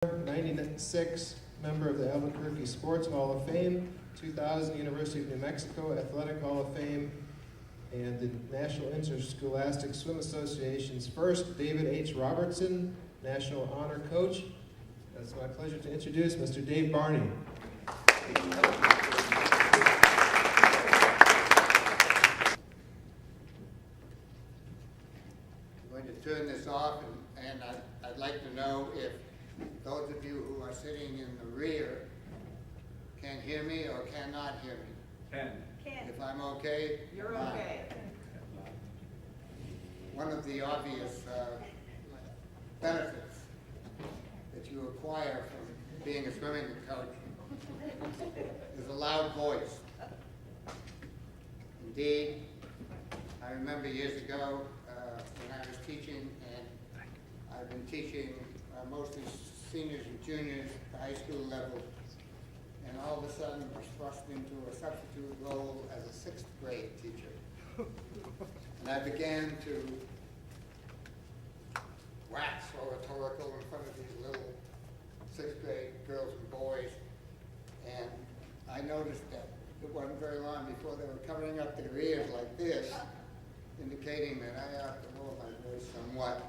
96 member of the Albuquerque Sports Hall of Fame, 2000 University of New Mexico Athletic Hall of Fame, and the National Interscholastic Swim Association's first David H. Robertson National Honor Coach. It's my pleasure to introduce Mr. Dave Barney. I'm going to turn this off, and I'd like to know if those of you who are sitting in the rear can hear me or cannot hear me. Can. If I'm okay? You're okay. One of the obvious benefits that you acquire from being a swimming coach is a loud voice. Indeed, I remember years ago when I was teaching, and I've been teaching mostly seniors and juniors at the high school level, and all of a sudden was thrust into a substitute role as a 6th grade teacher. And I began to wax oratorical in front of these little 6th grade girls and boys, and I noticed that it wasn't very long before they were covering up their ears like this, indicating that I ought to lower my voice somewhat.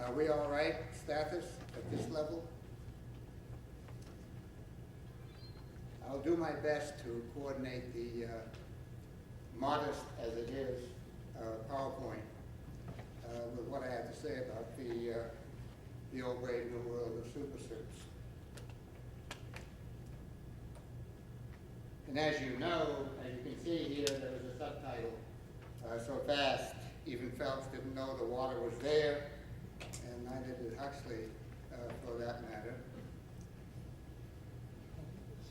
Are we all right, status, at this level? I'll do my best to coordinate the modest as it is PowerPoint with what I have to say about the old brave new world of Swimsuits. And as you know, as you can see here, there was a subtitle so fast, even Phelps didn't know the water was there, and neither did Huxley, for that matter.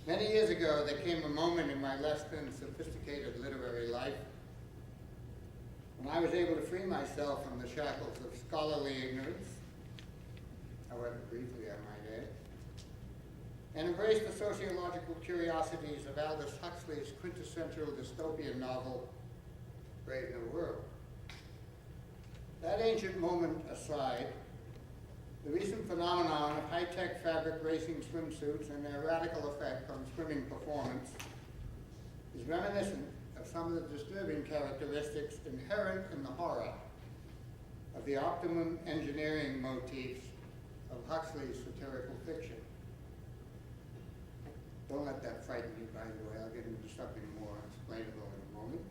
Many years ago, there came a moment in my less than sophisticated literary life when I was able to free myself from the shackles of scholarly ignorance, however briefly I might add, and embrace the sociological curiosities of Aldous Huxley's quintessential dystopian novel, Brave New World. That ancient moment aside, the recent phenomenon of high-tech fabric racing swimsuits and their radical effect on swimming performance is reminiscent of some of the disturbing characteristics inherent in the horror of the optimum engineering motifs of Huxley's satirical fiction. Don't let that frighten you, by the way. I'll get into something more explainable in a moment.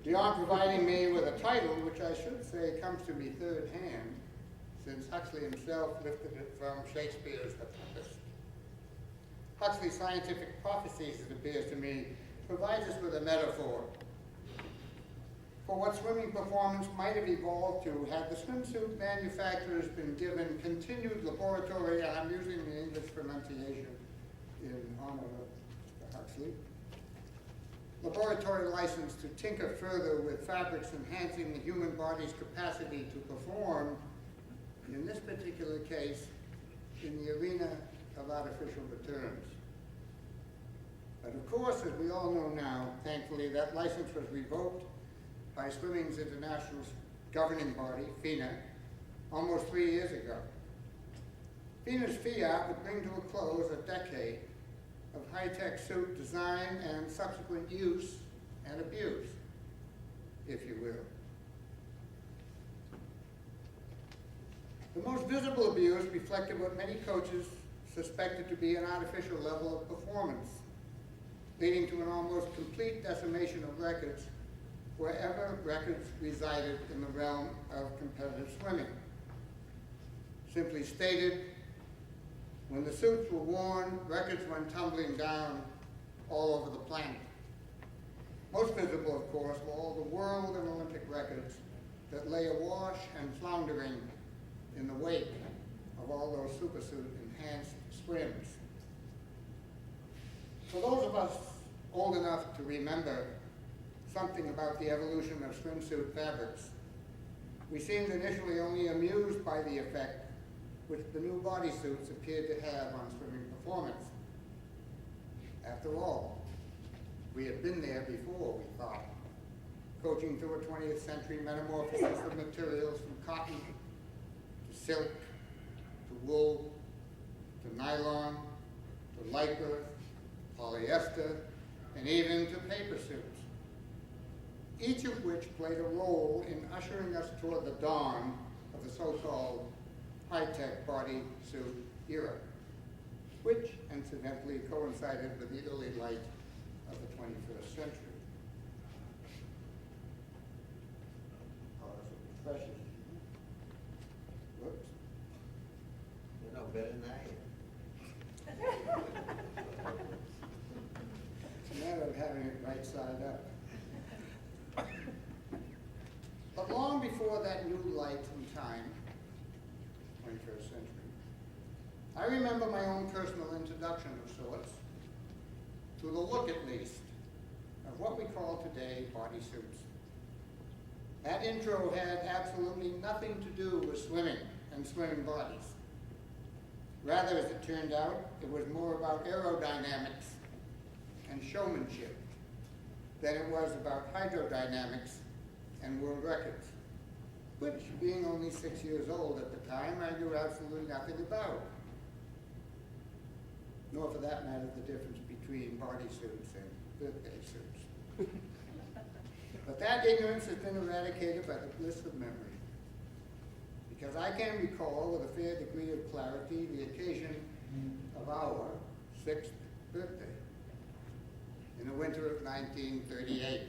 Beyond providing me with a title, which I should say comes to me third hand, since Huxley himself lifted it from Shakespeare's The Tempest. Huxley's scientific prophecies, it appears to me, provides us with a metaphor for what swimming performance might have evolved to had the swimsuit manufacturers been given continued laboratory, and I'm using the English pronunciation in honor of Mr. Huxley, laboratory license to tinker further with fabrics enhancing the human body's capacity to perform, in this particular case, in the arena of artificial returns. But of course, as we all know now, thankfully, that license was revoked by Swimming's international governing body, FINA, almost 3 years ago. FINA's fiat would bring to a close a decade of high-tech suit design and subsequent use and abuse, if you will. The most visible abuse reflected what many coaches suspected to be an artificial level of performance, leading to an almost complete decimation of records wherever records resided in the realm of competitive swimming. Simply stated, when the suits were worn, records went tumbling down all over the planet. Most visible, of course, were all the world and Olympic records that lay awash and floundering in the wake of all those supersuit enhanced swims. For those of us old enough to remember something about the evolution of swimsuit fabrics, we seemed initially only amused by the effect which the new bodysuits appeared to have on swimming performance. After all, we had been there before, we thought, coaching through a 20th century metamorphosis of materials from cotton to silk to wool nylon, to lycra, polyester, and even to paper suits, each of which played a role in ushering us toward the dawn of the so-called high-tech bodysuit era, which incidentally coincided with the early light of the 21st century. Oh, that's a precious. Whoops. You know better than I am. It's a matter of having it right side up. But long before that new light in time, 21st century, I remember my own personal introduction of sorts to the look, at least, of what we call today bodysuits. That intro had absolutely nothing to do with swimming and swimming bodies. Rather, as it turned out, it was more about aerodynamics and showmanship than it was about hydrodynamics and world records, which, being only 6 years old at the time, I knew absolutely nothing about. Nor, for that matter, the difference between bodysuits and birthday suits. But that ignorance has been eradicated by the bliss of memory, because I can recall with a fair degree of clarity the occasion of our 6th birthday in the winter of 1938.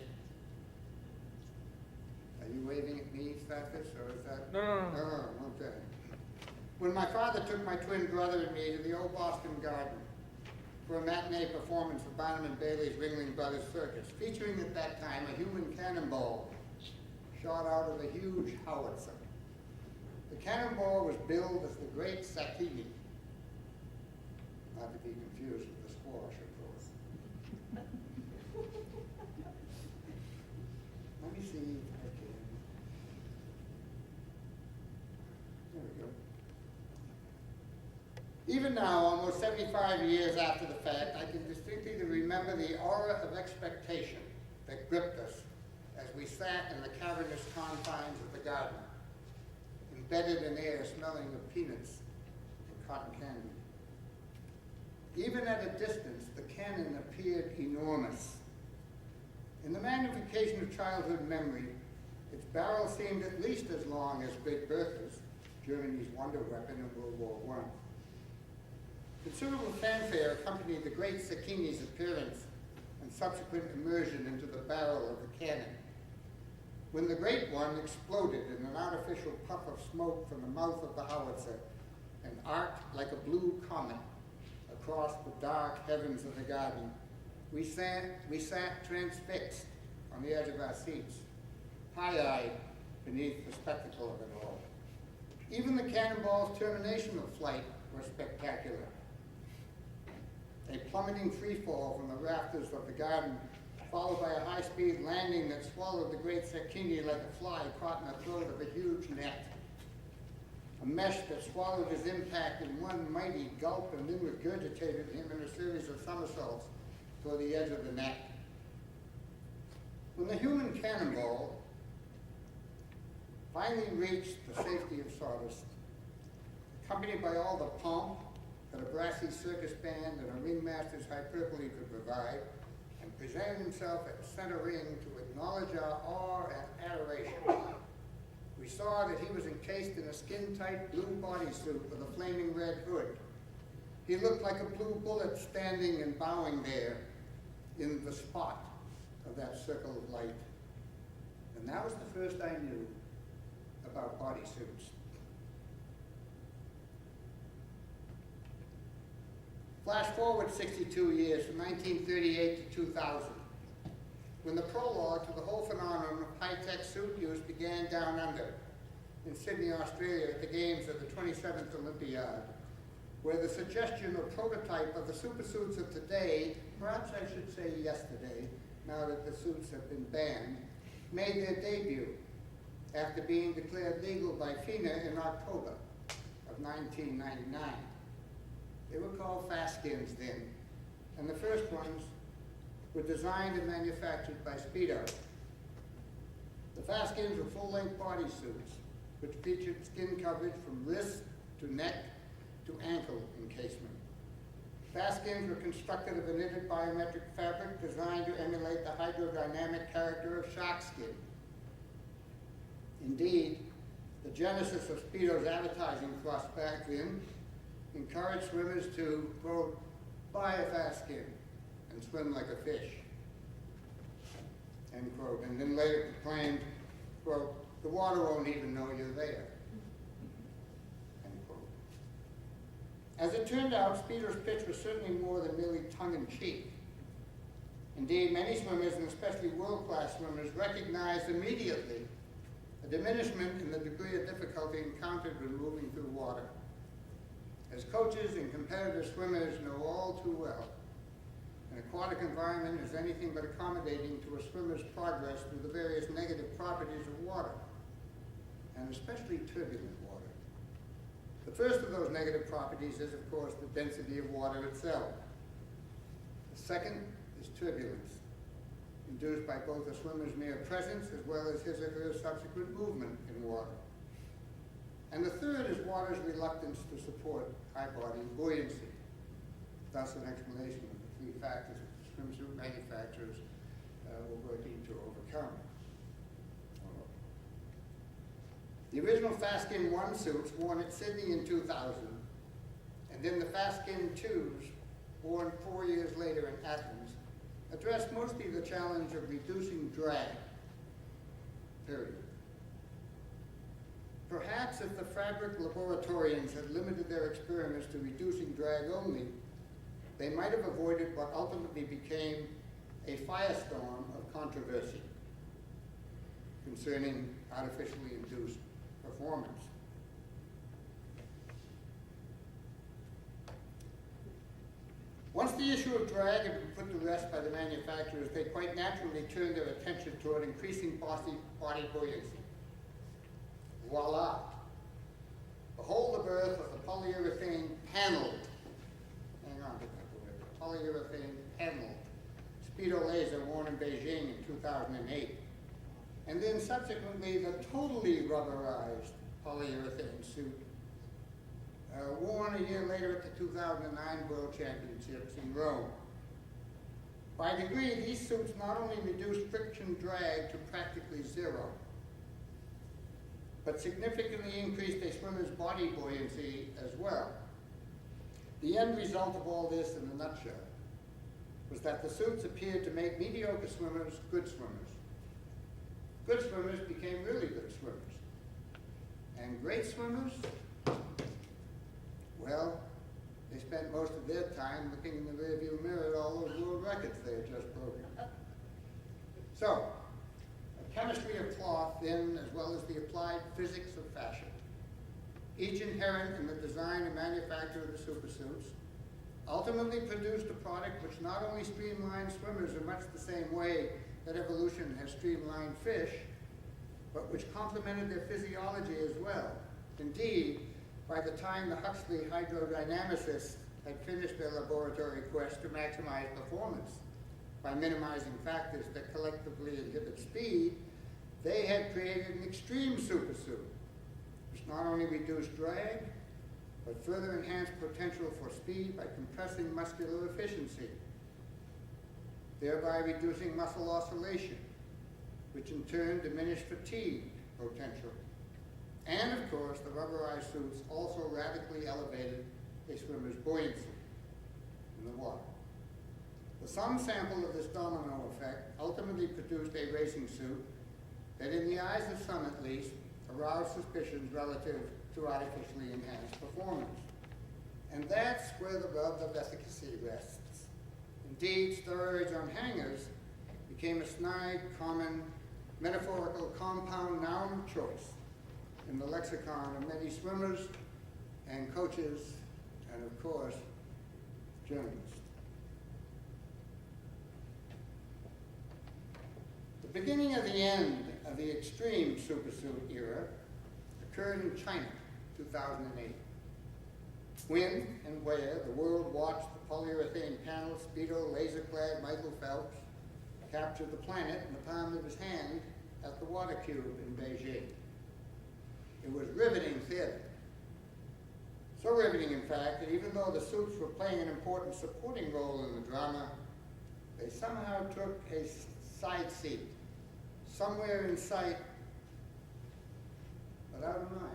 Are you waving at me, Stathis, or is that? No. Oh, okay. When my father took my twin brother and me to the old Boston Garden for a matinee performance of Barnum and Bailey's Ringling Brothers Circus, featuring at that time a human cannonball shot out of a huge howitzer. The cannonball was billed as the Great Sakini, not to be confused with the squash, of course. Let me see if I can. There we go. Even now, almost 75 years after the fact, I can distinctly remember the aura of expectation that gripped us as we sat in the cavernous confines of the garden, embedded in air smelling of peanuts and cotton candy. Even at a distance, the cannon appeared enormous. In the magnification of childhood memory, its barrel seemed at least as long as Great Bertha's, Germany's wonder weapon in World War I. Considerable fanfare accompanied the Great Sakini's appearance and subsequent immersion into the barrel of the cannon, when the great one exploded in an artificial puff of smoke from the mouth of the howitzer and arced like a blue comet across the dark heavens of the garden. We sat transfixed on the edge of our seats, high-eyed beneath the spectacle of it all. Even the cannonball's termination of flight was spectacular. A plummeting freefall from the rafters of the garden, followed by a high-speed landing that swallowed the Great Sakini like a fly caught in the throat of a huge net. A mesh that swallowed his impact in one mighty gulp and then regurgitated him in a series of somersaults toward the edge of the net. When the human cannonball finally reached the safety of Sardis, accompanied by all the pomp that a brassy circus band and a ringmaster's hyperbole could provide, and presented himself at the center ring to acknowledge our awe and adoration, we saw that he was encased in a skin-tight blue bodysuit with a flaming red hood. He looked like a blue bullet standing and bowing there in the spot of that circle of light. And that was the first I knew about bodysuits. Flash forward 62 years from 1938 to 2000, when the prologue to the whole phenomenon of high-tech suit use began down under in Sydney, Australia at the games of the 27th Olympiad, where the suggestion or prototype of the supersuits of today, perhaps I should say yesterday, now that the suits have been banned, made their debut after being declared legal by FINA in October of 1999. They were called Fastskins then, and the first ones were designed and manufactured by Speedo. The Fastskins were full-length bodysuits, which featured skin coverage from wrist to neck to ankle encasement. Fast skins were constructed of a knitted biometric fabric designed to emulate the hydrodynamic character of shark skin. Indeed, the genesis of Speedo's advertising thrust back then encouraged swimmers to, quote, buy a fast skin and swim like a fish, end quote, and then later proclaimed, quote, the water won't even know you're there, end quote. As it turned out, Speedo's pitch was certainly more than merely tongue-in-cheek. Indeed, many swimmers, and especially world-class swimmers, recognized immediately a diminishment in the degree of difficulty encountered when moving through water. As coaches and competitive swimmers know all too well, an aquatic environment is anything but accommodating to a swimmer's progress through the various negative properties of water, and especially turbulent water. The first of those negative properties is, of course, the density of water itself. The second is turbulence, induced by both a swimmer's mere presence as well as his or her subsequent movement in water. And the third is water's reluctance to support high body buoyancy, thus an explanation of the three factors that swimsuit manufacturers were working to overcome. The original Fastskin 1 suits worn at Sydney in 2000, and then the Fastskin 2s worn 4 years later in Athens, addressed mostly the challenge of reducing drag, period. Perhaps if the fabric laboratorians had limited their experiments to reducing drag only, they might have avoided what ultimately became a firestorm of controversy concerning artificially induced performance. Once the issue of drag had been put to rest by the manufacturers, they quite naturally turned their attention toward increasing body buoyancy. Voila! Behold the birth of the polyurethane paneled, hang on to that word, polyurethane paneled Speedo laser worn in Beijing in 2008. And then subsequently the totally rubberized polyurethane suit worn a year later at the 2009 World Championships in Rome. By degree, these suits not only reduced friction drag to practically zero, but significantly increased a swimmer's body buoyancy as well. The end result of all this, in a nutshell, was that the suits appeared to make mediocre swimmers good swimmers. Good swimmers became really good swimmers. And great swimmers, well, they spent most of their time looking in the rearview mirror at all those world records they had just broken. So, the chemistry of cloth, then, as well as the applied physics of fashion, each inherent in the design and manufacture of the supersuits, ultimately produced a product which not only streamlined swimmers in much the same way that evolution has streamlined fish, but which complemented their physiology as well. Indeed, by the time the Huxley hydrodynamicists had finished their laboratory quest to maximize performance by minimizing factors that collectively inhibit speed, they had created an extreme supersuit, which not only reduced drag, but further enhanced potential for speed by compressing muscular efficiency, thereby reducing muscle oscillation, which in turn diminished fatigue potential. And of course, the rubberized suits also radically elevated a swimmer's buoyancy in the water. The sum sample of this domino effect ultimately produced a racing suit that, in the eyes of some at least, aroused suspicions relative to artificially enhanced performance. And that's where the rub of efficacy rests. Indeed, steroids on hangers became a snide, common, metaphorical compound noun of choice in the lexicon of many swimmers and coaches and, of course, journalists. The beginning of the end of the extreme supersuit era occurred in China, 2008, when and where the world watched the polyurethane panel Speedo laser-clad Michael Phelps capture the planet in the palm of his hand at the water cube in Beijing. It was riveting theater. So riveting, in fact, that even though the suits were playing an important supporting role in the drama, they somehow took a side seat, somewhere in sight, but out of mind.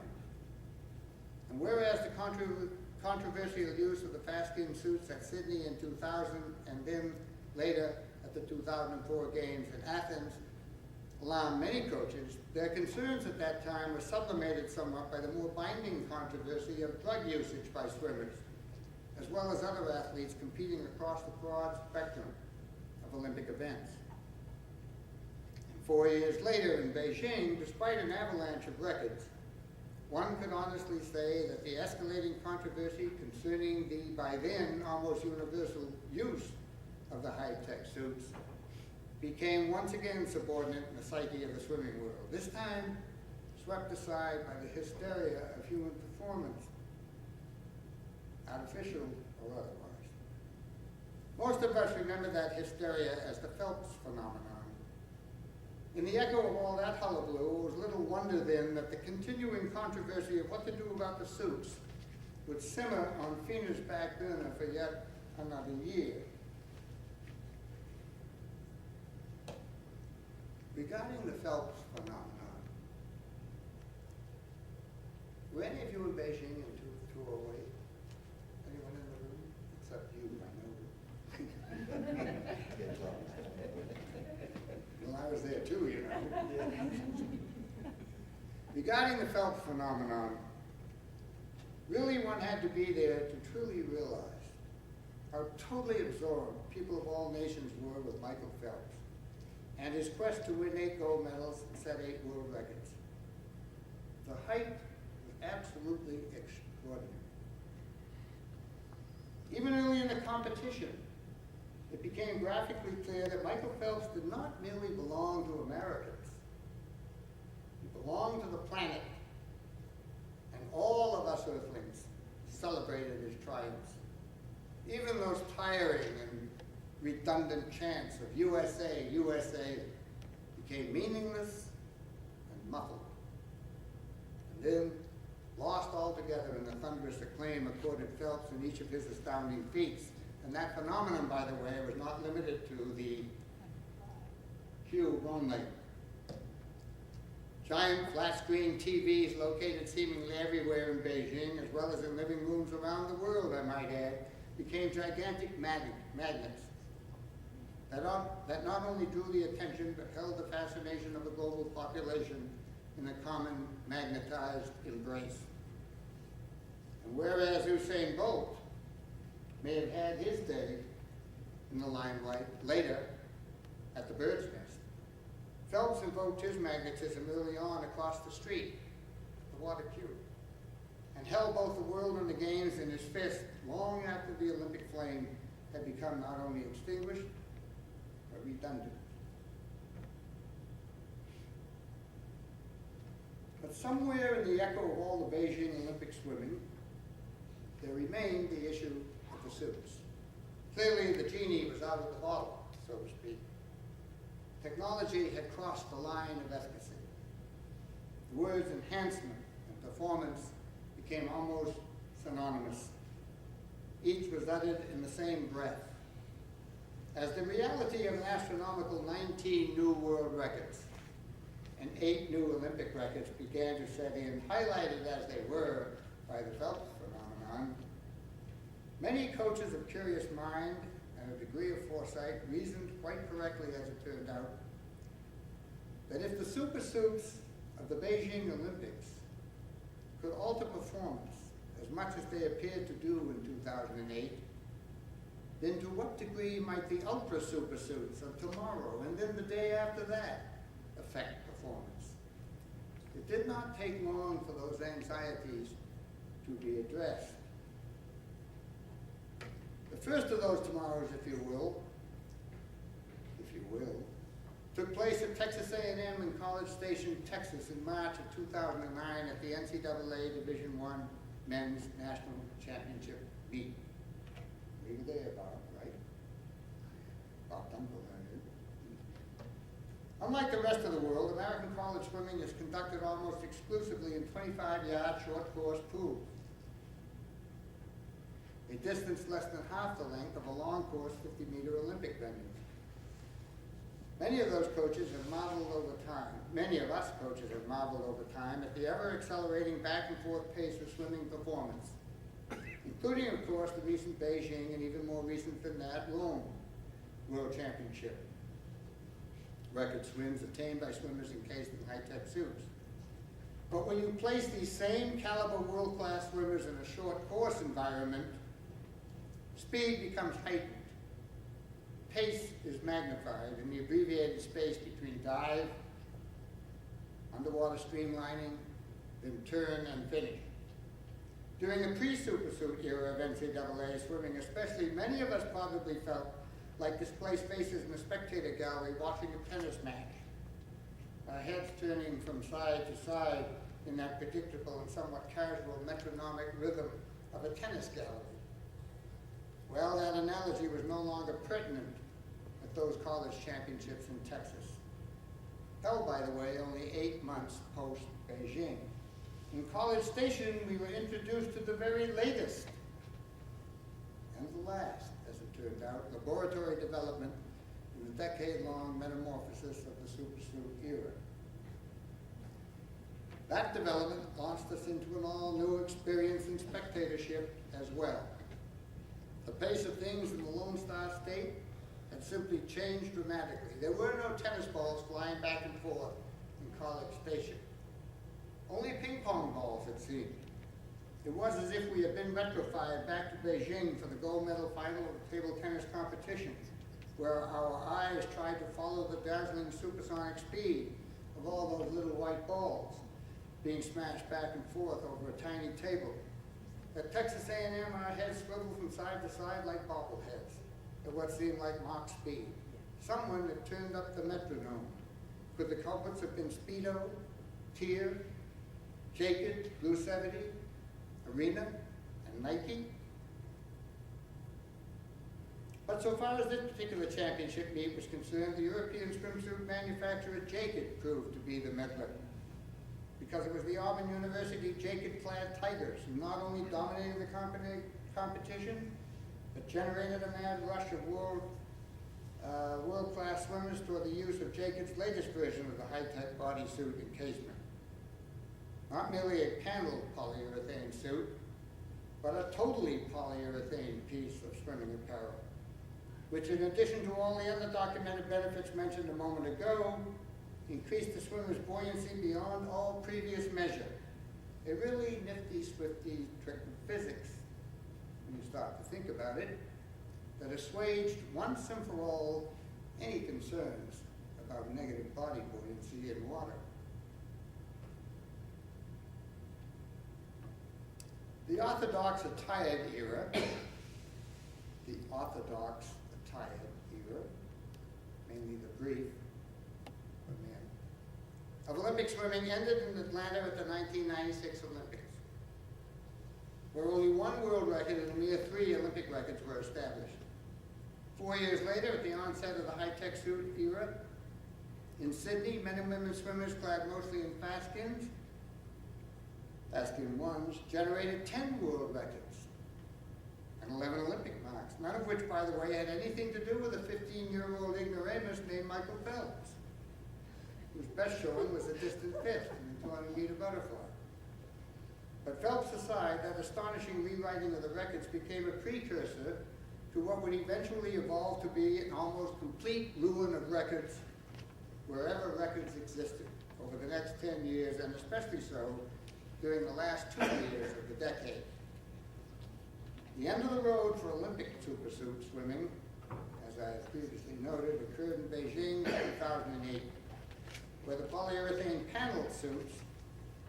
And whereas the controversial use of the fast-skin suits at Sydney in 2000 and then later at the 2004 Games in Athens alarmed many coaches, their concerns at that time were sublimated somewhat by the more binding controversy of drug usage by swimmers, as well as other athletes competing across the broad spectrum of Olympic events. And 4 years later in Beijing, despite an avalanche of records, one could honestly say that the escalating controversy concerning the, by then, almost universal use of the high-tech suits became once again subordinate in the psyche of the swimming world, this time swept aside by the hysteria of human performance, artificial or otherwise. Most of us remember that hysteria as the Phelps phenomenon. In the echo of all that hullabaloo, it was little wonder then that the continuing controversy of what to do about the suits would simmer on FINA's back burner for yet another year. Regarding the Phelps phenomenon, were any of you in Beijing in 2008? Anyone in the room? Except you, I know. Well, I was there too, you know. Regarding the Phelps phenomenon, really one had to be there to truly realize how totally absorbed people of all nations were with Michael Phelps and his quest to win 8 gold medals and set 8 world records. The hype was absolutely extraordinary. Even early in the competition, it became graphically clear that Michael Phelps did not merely belong to Americans. He belonged to the planet. And all of us earthlings celebrated his triumphs. Even those tiring and redundant chants of USA, USA became meaningless and muffled. And then, lost altogether in the thunderous acclaim accorded Phelps in each of his astounding feats. And that phenomenon, by the way, was not limited to the cube only. Giant flat-screen TVs located seemingly everywhere in Beijing, as well as in living rooms around the world, I might add, became gigantic magnets that not only drew the attention but held the fascination of the global population in a common magnetized embrace. And whereas Usain Bolt may have had his day in the limelight later at the Bird's Nest, Phelps invoked his magnetism early on across the street, the water cube, and held both the world and the games in his fist long after the Olympic flame had become not only extinguished, but redundant. But somewhere in the echo of all the Beijing Olympic swimming, there remained the issue of the suits. Clearly, the genie was out of the bottle, so to speak. Technology had crossed the line of efficacy. The words enhancement and performance became almost synonymous. Each was uttered in the same breath. As the reality of an astronomical 19 new world records and 8 new Olympic records began to set in, highlighted as they were by the Phelps phenomenon, many coaches of curious mind and a degree of foresight reasoned quite correctly, as it turned out, that if the super suits of the Beijing Olympics could alter performance as much as they appeared to do in 2008, then to what degree might the ultra super suits of tomorrow and then the day after that affect performance? It did not take long for those anxieties to be addressed. The first of those tomorrows, if you will, took place at Texas A&M in College Station, Texas in March of 2009 at the NCAA Division I Men's National Championship meet. We were there, Bob, right? Bob Dunkel, I knew. Unlike the rest of the world, American college swimming is conducted almost exclusively in 25-yard short course pools. a distance less than half the length of a long course 50-meter Olympic venue. Many of those coaches have marveled over time, many of us coaches have marveled over time at the ever-accelerating back and forth pace of swimming performance, including, of course, the recent Beijing and even more recent than that, Rome World Championship. Record swims attained by swimmers encased in high-tech suits. But when you place these same caliber world-class swimmers in a short course environment, speed becomes heightened. Pace is magnified in the abbreviated space between dive, underwater streamlining, then turn and finish. During the pre-supersuit era of NCAA swimming especially, many of us probably felt like displaced faces in a spectator gallery watching a tennis match. Our heads turning from side to side in that predictable and somewhat casual metronomic rhythm of a tennis gallery. Well, that analogy was no longer pertinent at those college championships in Texas. Held, by the way, only 8 months post-Beijing. In College Station, we were introduced to the very latest, and the last, as it turned out, laboratory development in the decade-long metamorphosis of the supersuit era. That development launched us into an all-new experience in spectatorship as well. The pace of things in the Lone Star State had simply changed dramatically. There were no tennis balls flying back and forth in College Station. Only ping pong balls, it seemed. It was as if we had been retrofired back to Beijing for the gold medal final of the table tennis competition, where our eyes tried to follow the dazzling supersonic speed of all those little white balls being smashed back and forth over a tiny table. At Texas A&M, our heads swiveled from side to side like bobbleheads at what seemed like Mach speed. Someone had turned up the metronome. Could the culprits have been Speedo, Tier, Jacob, Blue 70, Arena, and Nike? But so far as this particular championship meet was concerned, the European swimsuit manufacturer Jacob proved to be the meddler, because it was the Auburn University Jacob-clad Tigers who not only dominated the competition, but generated a mad rush of world-class swimmers toward the use of Jacob's latest version of the high-tech bodysuit encasement. Not merely a paneled polyurethane suit, but a totally polyurethane piece of swimming apparel, which in addition to all the other documented benefits mentioned a moment ago, increased the swimmer's buoyancy beyond all previous measure. A really nifty, swifty trick of physics, when you start to think about it, that assuaged once and for all any concerns about negative body buoyancy in water. The Orthodox attired era, mainly the brief, of Olympic swimming ended in Atlanta at the 1996 Olympics, where only one world record and a mere 3 Olympic records were established. 4 years later, at the onset of the high-tech suit era, in Sydney, men and women swimmers clad mostly in faskins, faskin ones, generated 10 world records and 11 Olympic marks, none of which, by the way, had anything to do with a 15-year-old ignoramus named Michael Phelps, whose best showing was a distant fifth in the 200-meter butterfly. But Phelps aside, that astonishing rewriting of the records became a precursor to what would eventually evolve to be an almost complete ruin of records wherever records existed over the next 10 years, and especially so during the last 2 years of the decade. The end of the road for Olympic supersuit swimming, as I have previously noted, occurred in Beijing in 2008. Where the polyurethane paneled suits,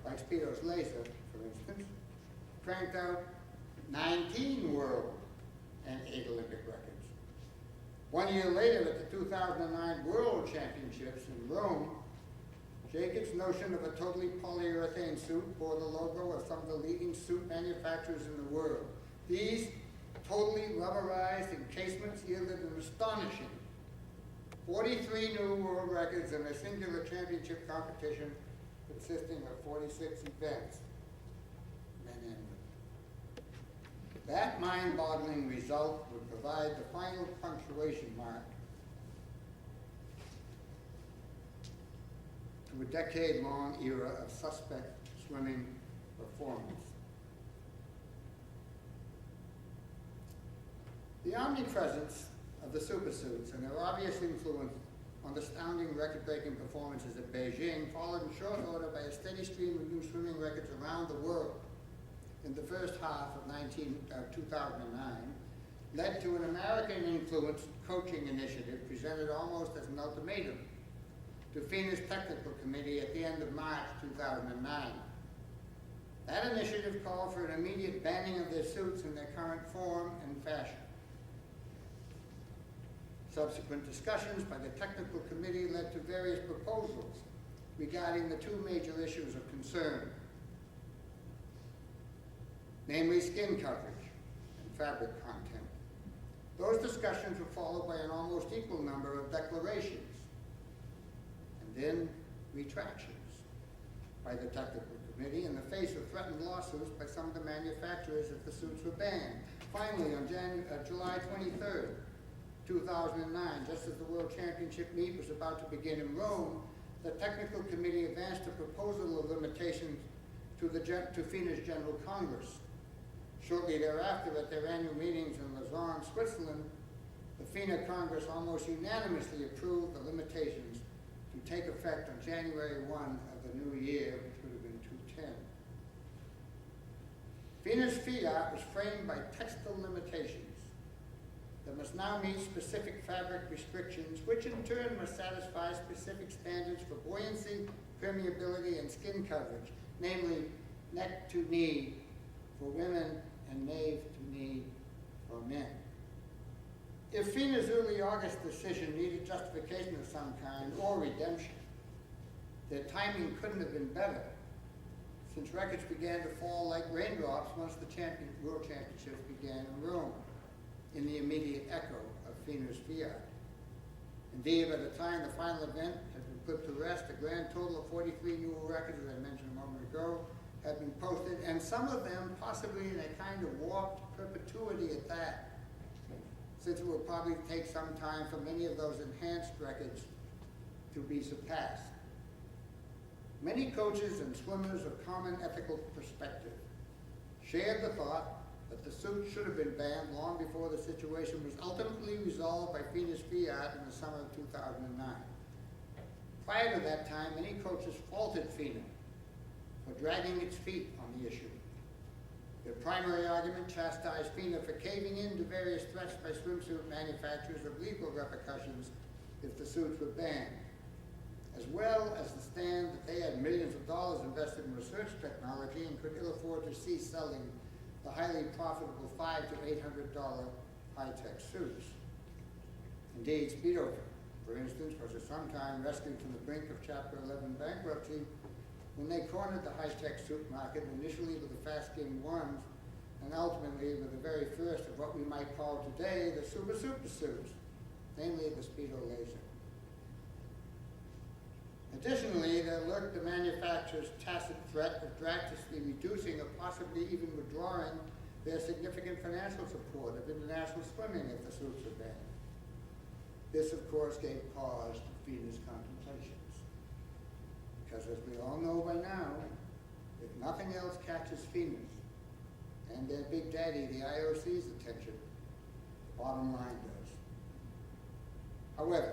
like Speedo's Laser, for instance, cranked out 19 world and 8 Olympic records. 1 year later, at the 2009 World Championships in Rome, Jacob's notion of a totally polyurethane suit bore the logo of some of the leading suit manufacturers in the world. These totally rubberized encasements yielded an astonishing 43 new world records in a singular championship competition consisting of 46 events, men and women. That mind-boggling result would provide the final punctuation mark to a decade-long era of suspect swimming performance. The omnipresence of the Supersuits and their obvious influence on the astounding record-breaking performances at Beijing, followed in short order by a steady stream of new swimming records around the world in the first half of 2009, led to an American-influenced coaching initiative presented almost as an ultimatum to FINA's technical committee at the end of March 2009. That initiative called for an immediate banning of their suits in their current form and fashion. Subsequent discussions by the technical committee led to various proposals regarding the two major issues of concern, namely skin coverage and fabric content. Those discussions were followed by an almost equal number of declarations and then retractions by the technical committee in the face of threatened lawsuits by some of the manufacturers if the suits were banned. Finally, on July 23rd, 2009, just as the World Championship meet was about to begin in Rome, the technical committee advanced a proposal of limitations to FINA's General Congress. Shortly thereafter, at their annual meetings in Lausanne, Switzerland, the FINA Congress almost unanimously approved the limitations to take effect on January 1 of the new year, which would have been 2010. FINA's fiat was framed by textile limitations that must now meet specific fabric restrictions, which in turn must satisfy specific standards for buoyancy, permeability, and skin coverage, namely neck to knee for women and nape to knee for men. If FINA's early August decision needed justification of some kind or redemption, their timing couldn't have been better, since records began to fall like raindrops once the World Championships began in Rome, in the immediate echo of FINA's fiat. Indeed, by the time the final event had been put to rest, a grand total of 43 new records, as I mentioned a moment ago, had been posted, and some of them possibly in a kind of warped perpetuity at that, since it will probably take some time for many of those enhanced records to be surpassed. Many coaches and swimmers of common ethical perspective shared the thought that the suit should have been banned long before the situation was ultimately resolved by FINA's fiat in the summer of 2009. Prior to that time, many coaches faulted FINA for dragging its feet on the issue. Their primary argument chastised FINA for caving in to various threats by swimsuit manufacturers of legal repercussions if the suits were banned, as well as the stand that they had millions of dollars invested in research technology and could ill afford to cease selling the highly profitable $500 to $800 high-tech suits. Indeed, Speedo, for instance, was at some time rescued from the brink of Chapter 11 bankruptcy when they cornered the high-tech suit market, initially with the fast-skin ones, and ultimately with the very first of what we might call today the super suits, namely the Speedo Laser. Additionally, there lurked the manufacturer's tacit threat of drastically reducing or possibly even withdrawing their significant financial support of international swimming if the suits were banned. This, of course, gave pause to FINA's contemplations. Because as we all know by now, if nothing else catches FINA's and their big daddy, the IOC's attention, the bottom line does. However,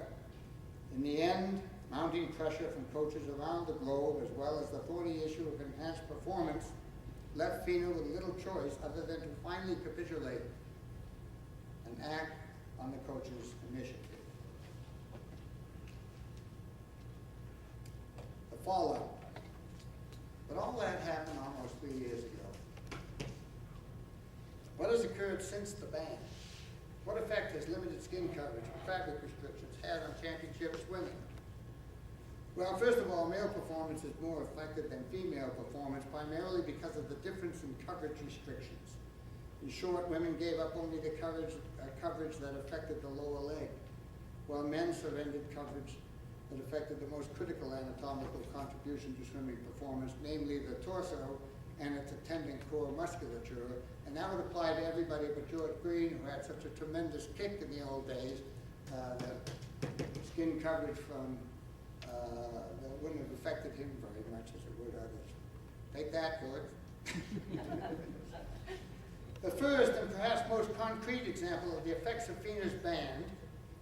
in the end, mounting pressure from coaches around the globe, as well as the thorny issue of enhanced performance, left FINA with little choice other than to finally capitulate and act on the coaches' initiative. The fallout. But all that happened almost 3 years ago. What has occurred since the ban? What effect has limited skin coverage and fabric restrictions had on championship swimming? Well, first of all, male performance is more affected than female performance, primarily because of the difference in coverage restrictions. In short, women gave up only the coverage that affected the lower leg, while men surrendered coverage that affected the most critical anatomical contribution to swimming performance, namely the torso and its attendant core musculature, and that would apply to everybody but George Green, who had such a tremendous kick in the old days that skin coverage from that wouldn't have affected him very much as it would others. Take that, George. The first and perhaps most concrete example of the effects of FINA's ban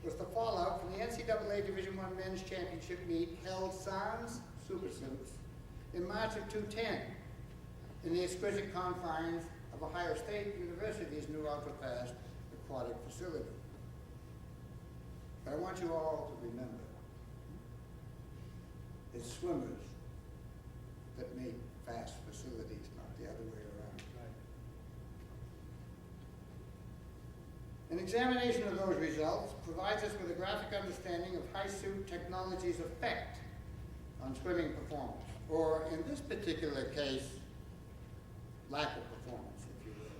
was the fallout from the NCAA Division I Men's Championship meet held sans Supersuits in March of 2010 in the exquisite confines of Ohio State University's new ultra-fast aquatic facility. But I want you all to remember, it's swimmers that make fast facilities, not the other way around. An examination of those results provides us with a graphic understanding of high suit technology's effect on swimming performance, or in this particular case, lack of performance, if you will.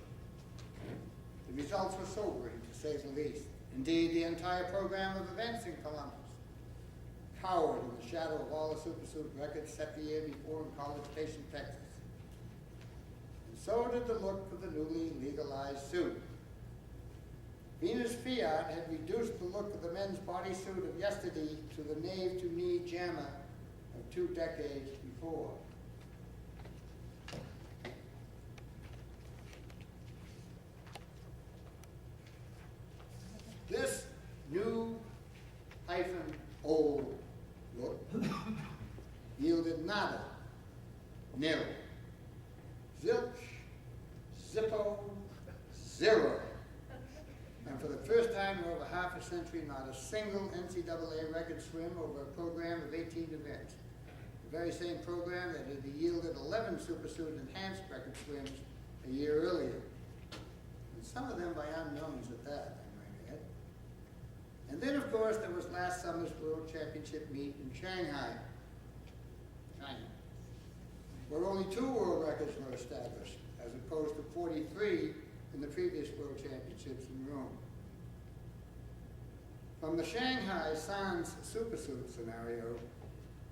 The results were sobering, to say the least. Indeed, the entire program of events in Columbus cowered in the shadow of all the supersuit records set the year before in College Station, Texas. And so did the look of the newly legalized suit. Venus Fiat had reduced the look of the men's bodysuit of yesterday to the nave-to-knee jammer of 2 decades before. This new hyphen old look yielded nada, nil, zilch, zippo, zero. And for the first time in over half a century, not a single NCAA record swim over a program of 18 events. The very same program that had yielded 11 supersuit enhanced record swims a year earlier. And some of them by unknowns at that, I might add. And then, of course, there was last summer's World Championship meet in Shanghai, China, where only 2 world records were established, as opposed to 43 in the previous World Championships in Rome. From the Shanghai sans supersuit scenario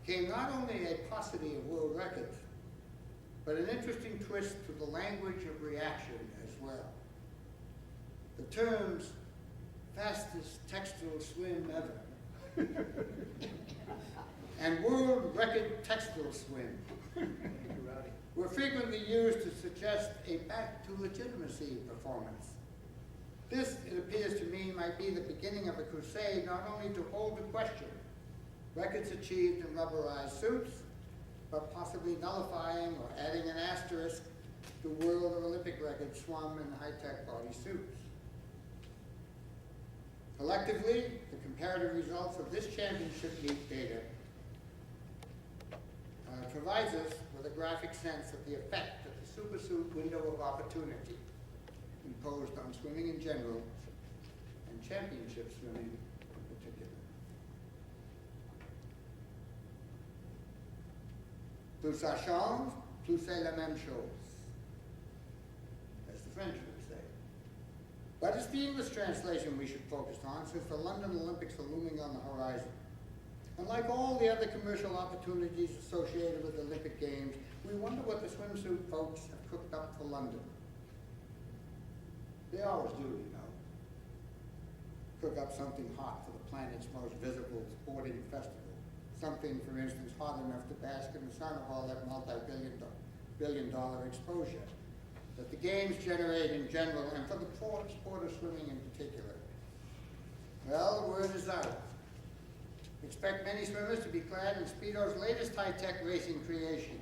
came not only a paucity of world records, but an interesting twist to the language of reaction as well. The terms fastest textile swim ever and world record textile swim were frequently used to suggest a back-to-legitimacy performance. This, it appears to me, might be the beginning of a crusade not only to hold the question, records achieved in rubberized suits, but possibly nullifying or adding an asterisk to world or Olympic records swum in high-tech body suits. Collectively, the comparative results of this championship meet data provides us with a graphic sense of the effect that the supersuit window of opportunity imposed on swimming in general and championship swimming in particular. Tout ça change, tout c'est la même chose, as the French would say. But it's the English translation we should focus on, since the London Olympics are looming on the horizon. And like all the other commercial opportunities associated with the Olympic Games, we wonder what the swimsuit folks have cooked up for London. They always do, you know. Cook up something hot for the planet's most visible sporting festival. Something, for instance, hot enough to bask in the sun of all that multi-billion-dollar exposure that the Games generate in general, and for the sport of swimming in particular. Well, the word is out. Expect many swimmers to be clad in Speedo's latest high-tech racing creation.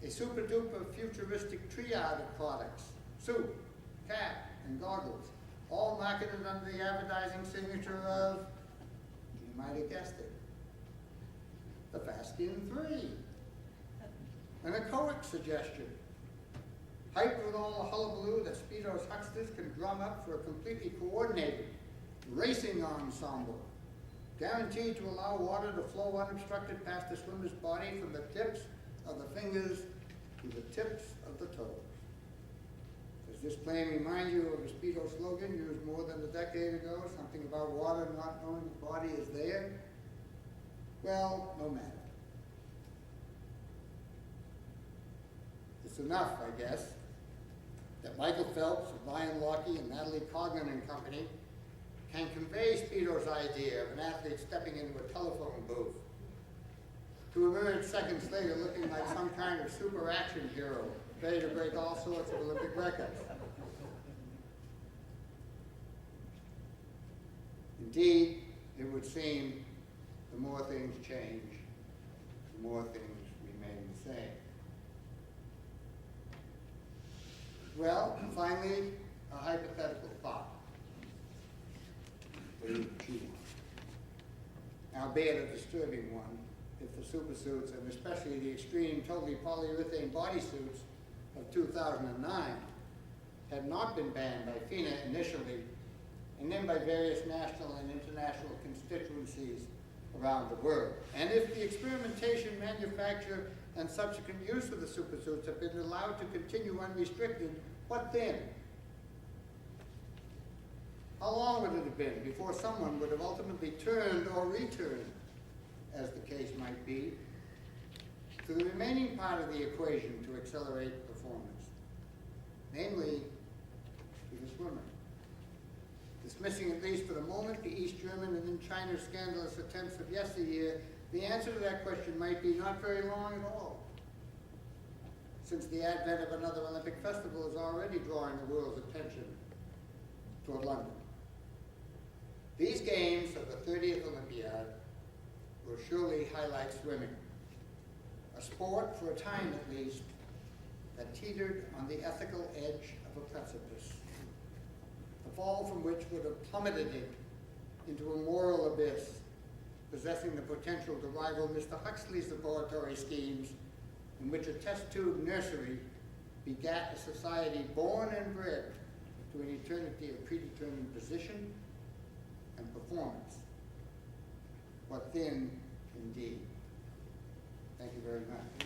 A super-duper futuristic triad of products, suit, cap, and goggles, all marketed under the advertising signature of, you might have guessed it, the Fastskin 3. An echoic suggestion, hyped with all the hullabaloo that Speedo's hucksters can drum up for a completely coordinated racing ensemble, guaranteed to allow water to flow unobstructed past the swimmer's body from the tips of the fingers to the tips of the toes. Does this claim remind you of a Speedo slogan used more than a decade ago, something about water not knowing the body is there? Well, no matter. The It's enough, I guess, that Michael Phelps, Ryan Lockey, and Natalie Cognan and Company can convey Speedo's idea of an athlete stepping into a telephone booth to emerge seconds later looking like some kind of super action hero, ready to break all sorts of Olympic records. Indeed, it would seem the more things change, the more things remain the same. Well, finally, a hypothetical thought. What do you chew on? Albeit a disturbing one, if the supersuits, and especially the extreme totally polyurethane bodysuits of 2009, had not been banned by FINA initially, and then by various national and international constituencies around the world. And if the experimentation, manufacture, and subsequent use of the supersuits have been allowed to continue unrestricted, what then? How long would it have been before someone would have ultimately turned or returned, as the case might be, to the remaining part of the equation to accelerate performance, namely to the swimmer? Dismissing, at least for the moment, the East German and then China's scandalous attempts of yesteryear, the answer to that question might be not very long at all, since the advent of another Olympic festival is already drawing the world's attention toward London. These games of the 30th Olympiad will surely highlight swimming, a sport, for a time at least, that teetered on the ethical edge of a precipice, the fall from which would have plummeted it into a moral abyss, possessing the potential to rival Mr. Huxley's laboratory schemes, in which a test tube nursery begat a society born and bred to an eternity of predetermined position and performance. What then, indeed? Thank you very much.